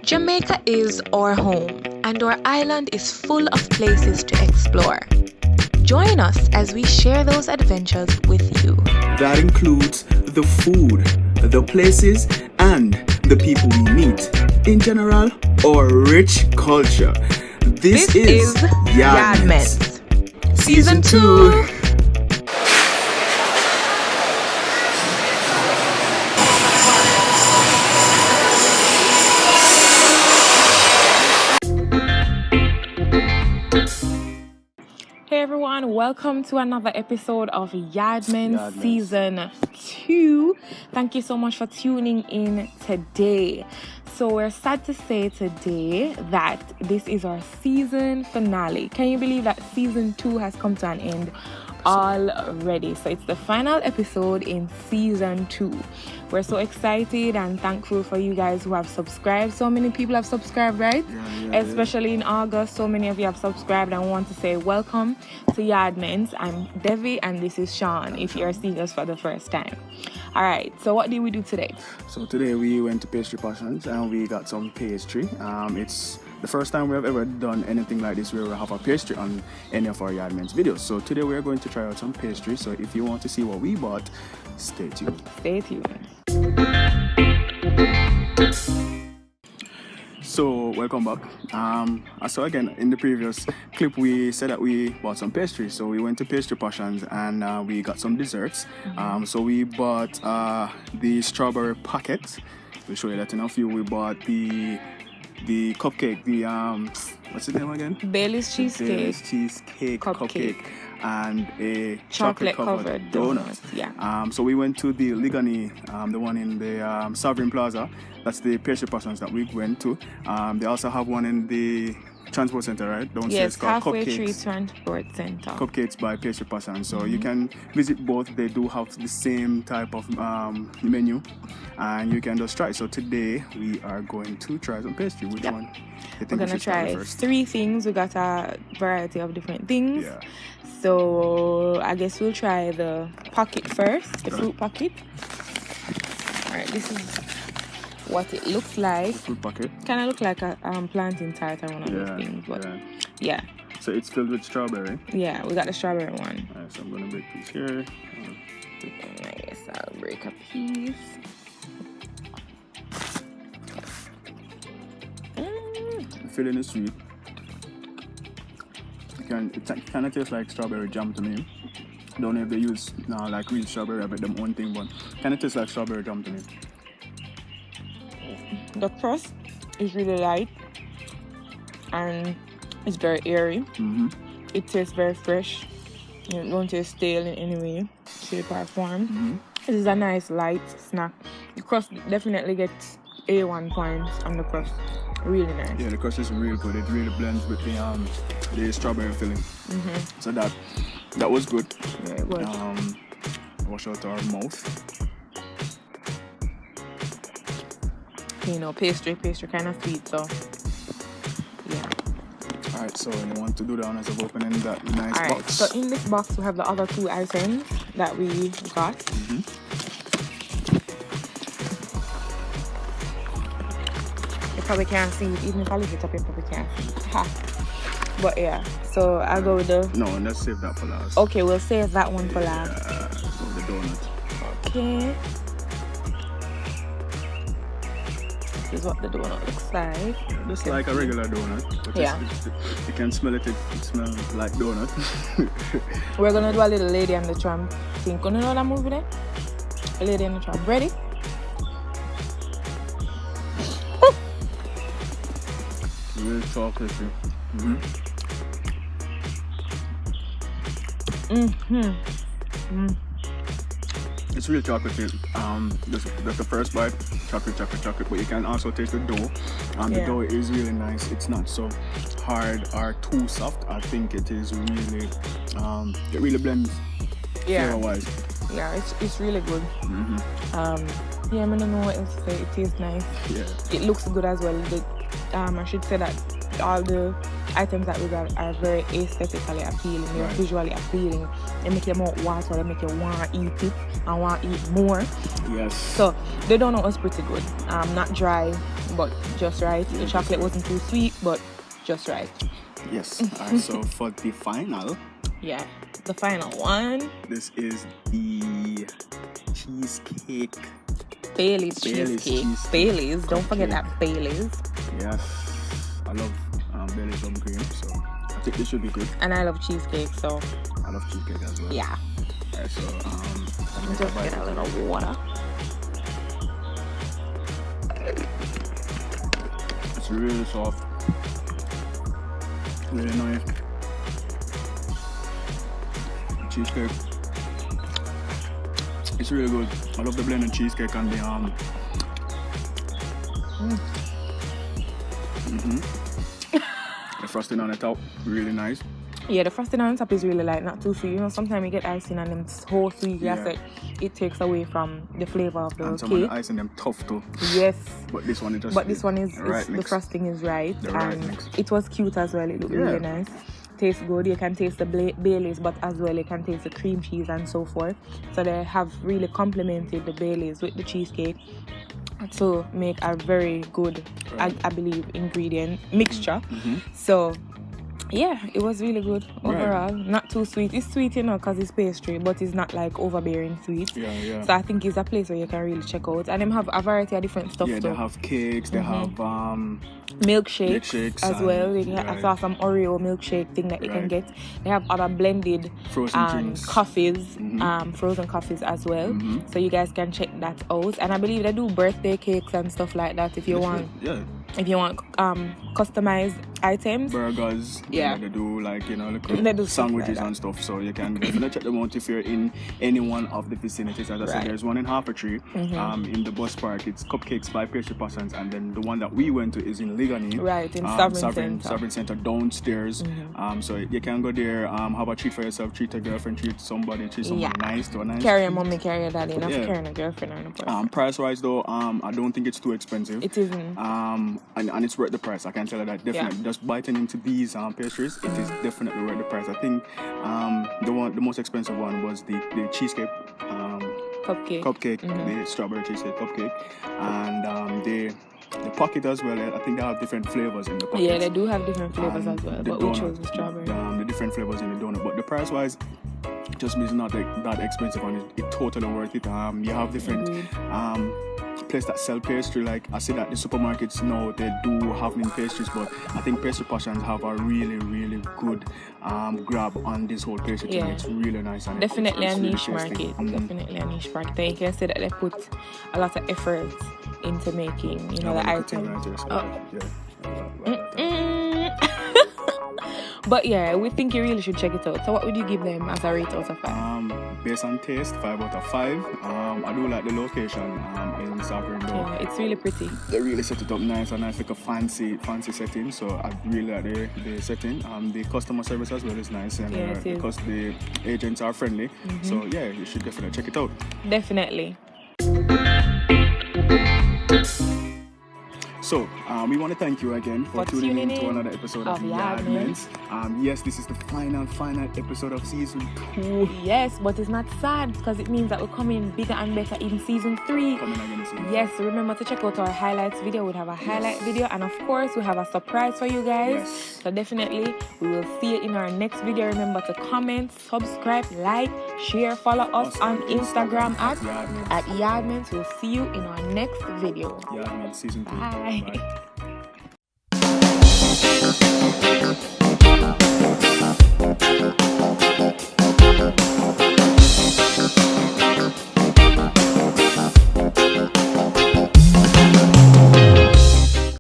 Jamaica is our home, and our island is full of places to explore. Join us as we share those adventures with you. That includes the food, the places, and the people we meet. In general, our rich culture. This is YaadMentz. Season 2. Hey everyone, welcome to another episode of YaadMentz Season 2. Thank you so much for tuning in today. So we're sad to say today that this is our season finale. Can you believe that Season 2 has come to an end already? So it's the final episode in Season 2. We're so excited and thankful for you guys who have subscribed. So many people have subscribed, right? Especially in August, so many of you have subscribed. And I want to say welcome to YaadMentz. I'm Devi and this is Sean if you're seeing us for the first time. All right, so what did we do today? So today we went to Pastry Passions and we got some pastry. It's the first time we have ever done anything like this where we have a pastry on any of our YaadMentz videos. So today we are going to try out some pastry. So if you want to see what we bought, stay tuned. Stay tuned. So welcome back. So again, in the previous clip we said that we bought some pastry. So we went to Pastry Passions and we got some desserts. So we bought the strawberry packet. We'll show you that in a few. We bought the cupcake, the what's the name again? Bailey's cheesecake. Bailey's cheesecake cupcake. And a chocolate covered donut. Yeah. So we went to the Ligani, the one in the Sovereign Plaza. That's the Pastry Passions that we went to. They also have one in the Transport Center, right? Yes, halfway through Transport Center. Cupcakes by Pastry Passions. So you can visit both. They do have the same type of menu, and you can just try. So today we are going to try some pastry. Which one? We're gonna try first? 3 things. We got a variety of different things. Yeah. So I guess we'll try the pocket first, the fruit pocket. All right, this is what it looks like. Fruit pocket. Kind of look like a plantain tart or one of those things, but yeah. So it's filled with strawberry. Yeah, we got the strawberry one. All right, so I'm gonna break this here. I guess I'll break a piece. The filling is sweet. It kind of tastes like strawberry jam to me. Don't know if they use like real strawberry, I bet them one thing, but kind of tastes like strawberry jam to me. The crust is really light and it's very airy. It tastes very fresh. You don't taste stale in any way, shape or form. This is a nice light snack. The crust definitely gets A1 points on the crust. Really nice. Yeah, the crust is real good. It really blends with the strawberry filling. So that was good. Yeah, it was. Wash out our mouth. You know, pastry kind of sweet, so yeah. Alright, so you want to do the honors of opening that nice box. So in this box we have the other 2 items that we got. You probably can't see it, even if I lift it up, you probably can't see it. But yeah, so I'll go with the... No, let's save that for last. Okay, we'll save that one for last. So the donut. Okay. This is what the donut looks like. Just like a regular donut. But you can smell it. It smells like donut. We're gonna do a little Lady and the Tramp thing. You know that movie there? A Lady and the Tramp. Ready? Real chocolatey. It's real chocolatey. That's the first bite. Chocolate. But you can also taste the dough. The dough is really nice. It's not so hard or too soft. I think it is really, it really blends flavor-wise. Yeah, it's really good. I don't know what else to say. It tastes nice. Yeah. It looks good as well. I should say that all the items that we got are very aesthetically appealing. They're visually appealing. They make your mouth water. They make you want to eat it and want to eat more. Yes. So the donut was pretty good. Not dry, but just right. The chocolate wasn't too sweet, but just right. Yes. Alright, so for the final. Yeah, the final one. This is the cheesecake. Bailey's cheesecake. Bailey's. Don't forget that Bailey's. Yes. I love Bailey's rum cream, so I think this should be good. And I love cheesecake, so. I love cheesecake as well. Yeah. Alright, so just get a little water. It's really soft. Really nice. Cheesecake. It's really good. I love the blended cheesecake and the the frosting on the top, really nice. Yeah, the frosting on the top is really light, not too sweet. You know, sometimes you get icing and them so sweet. Yeah. It takes away from the flavor of the and cake. some of the icing them tough too. Yes. But this one is just. But this one is the frosting is right, and it was cute as well. It looked really nice. Tastes good. You can taste the Baileys, but as well you can taste the cream cheese and so forth. So they have really complemented the Baileys with the cheesecake to make a very good, I believe, ingredient mixture. So yeah, it was really good overall. Not too sweet. It's sweet, you know, because it's pastry, but it's not like overbearing sweet. Yeah. So I think it's a place where you can really check out. And them have a variety of different stuff. Yeah, they have cakes. They have milkshakes as well. I saw some Oreo milkshake thing that you can get. They have other blended frozen drinks. coffees, frozen coffees as well. So you guys can check that out. And I believe they do birthday cakes and stuff like that if you want. Yeah. If you want customized items, burgers, they do like, you know, like sandwiches and stuff. So you can definitely check them out if you're in any one of the vicinities. As I said, there's one in Harpertree, in the bus park. It's Cupcakes by Pastry Passions, and then the one that we went to is in Ligani, in Sovereign Center downstairs. So you can go there, have a treat for yourself, treat a girlfriend, treat somebody, treat someone nice to a nice. Carry a mommy, carry a daddy, not carrying a girlfriend or a person. Price wise though, I don't think it's too expensive. It isn't. And it's worth the price. I can tell you that definitely. Just biting into these pastries, it is definitely worth the price. I think the most expensive one was the cheesecake cupcake, the strawberry cheesecake cupcake, and the pocket as well. I think they have different flavors in the pocket. Yeah, they do have different flavors as well. But we chose the strawberry. The different flavors in the donut, but the price wise, just means not that expensive, and it totally worth it. You have different place that sell pastry. Like I see that the supermarkets now they do have in pastries, but I think Pastry Passions have a really good grab on this whole pastry thing. It's really nice and definitely it's a niche really market. Definitely a niche market. And you can see that they put a lot of effort into making, you know, the items. But yeah, we think you really should check it out. So what would you give them as a rate out of 5? Based on taste, 5 out of 5. I do like the location in Sovereign. Yeah, it's really pretty. They really set it up nice, and nice, like a fancy setting. So I really like the setting. The customer service as well is nice, and because the agents are friendly. So yeah, you should definitely check it out. Definitely. So, we want to thank you again for tuning in to another episode of YaadMentz. Yes, this is the final episode of season 2. Yes, but it's not sad because it means that we're coming bigger and better in season 3. Coming again in season 3. Yes, remember to check out our highlights video. We'll have a highlight video, and of course, we have a surprise for you guys. Yes. So definitely, we will see it in our next video. Remember to comment, subscribe, like, share, follow us on Instagram at YaadMentz. We'll see you in our next video. YaadMentz season 2. Bye.